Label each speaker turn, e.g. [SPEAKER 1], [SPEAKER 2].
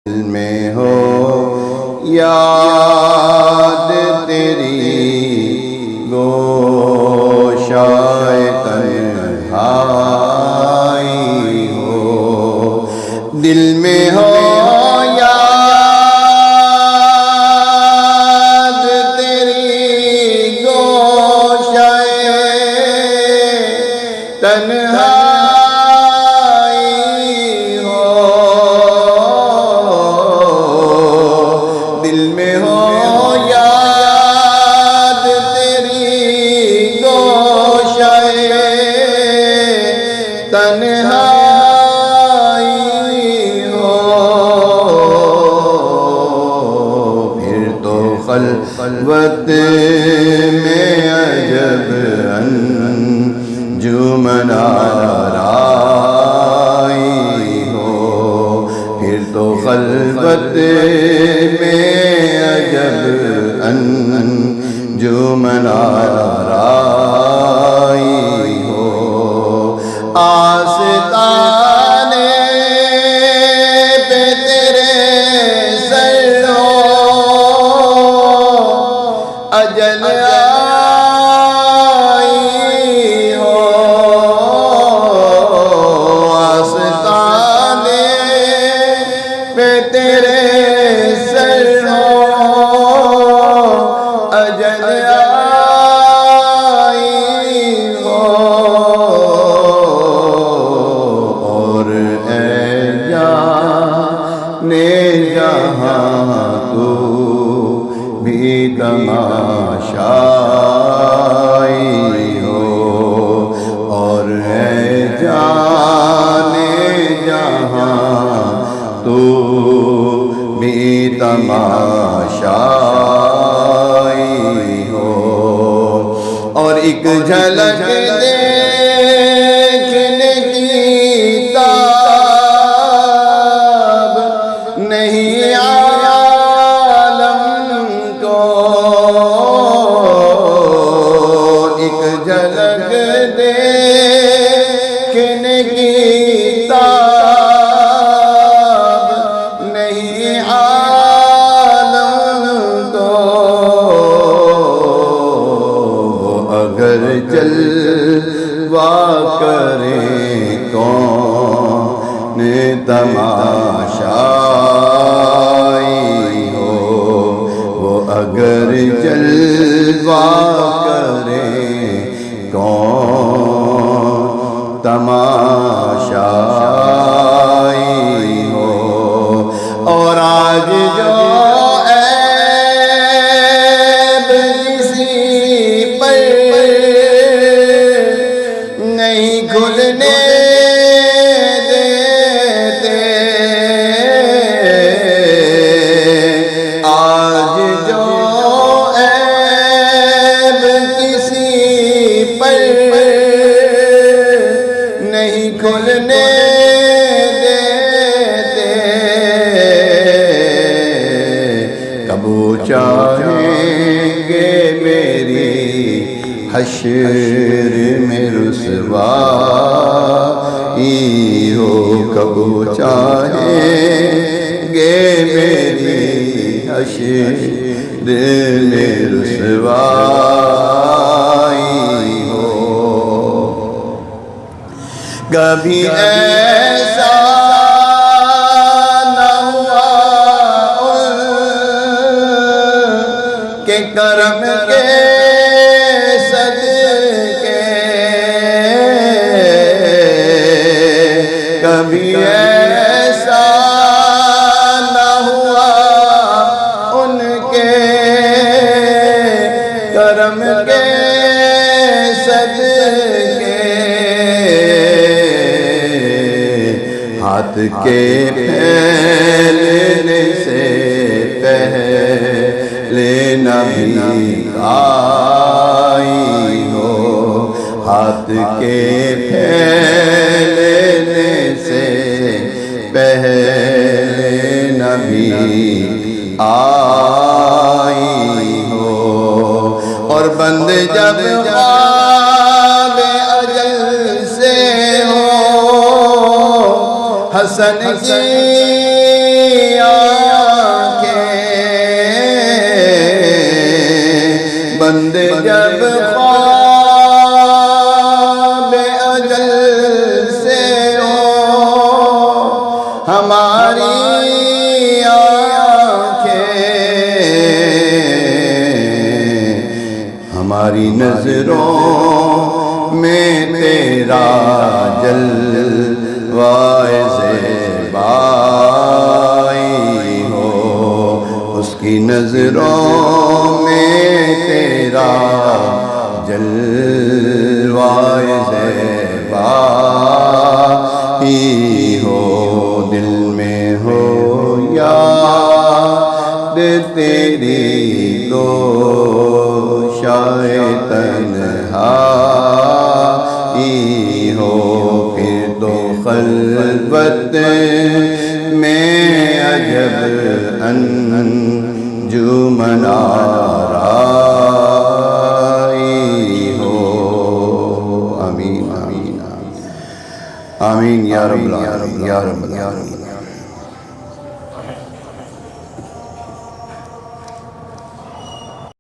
[SPEAKER 1] دل میں ہو یاد تیری گوشائے تنہائی ہو، دل میں ہو یاد تیری گوشائے تنہائی تنہائی ہو، پھر تو خلوت میں عجب انجمن آرائی ہو، پھر تو خلوت میں عجب انجمن آرائی ہو، آستانے پہ تیرے سر ہو اجل آئی ہو، آستانے پہ تیرے سر ہو اجل تماشائی ہو، اور ہے جانے جہاں تو بھی تماشائی ہو، اور ایک جھلک دیکھنے کی تاب نہیں دیکھنے کی تاب نہیں عالم کو، اگر جلوہ کریں کون تماشائی ہو، وہ اگر جلوہ کریں کون تماشائی ہو، اور آج جو عیب کسی پر نہیں کھلنے دیتے، آج جو عیب کسی پر نہیں کھلنے دیتے، کبو چاہیں گے میری حشر میں رسوائی ہو، کبو چاہیں گے میری حشر میں رسوائی ہو، کبھی ایسا نہ ہوا ان کے کرم کے صدقے، کبھی ایسا نہ ہوا ان کے کرم کے صدقے، ہاتھ کے پھیلنے سے پہلے نبی آئی ہو، ہاتھ کے پھیلنے سے پہلے نبی آئی ہو، اور بند جب خواب اجل سے ہو حسن کی ہماری نظروں میں تیرا جلوہ زیبائی ہو، اس کی نظروں میں تیرا جلوہ زیبائی ہو، دل میں ہو یاد تیری تو شاید تنہائی ہو، پھر تو خلوت میں عجب انجمن آرائی ہو۔ آمین آمین آمین یا رب العالمین یا رب العالمین۔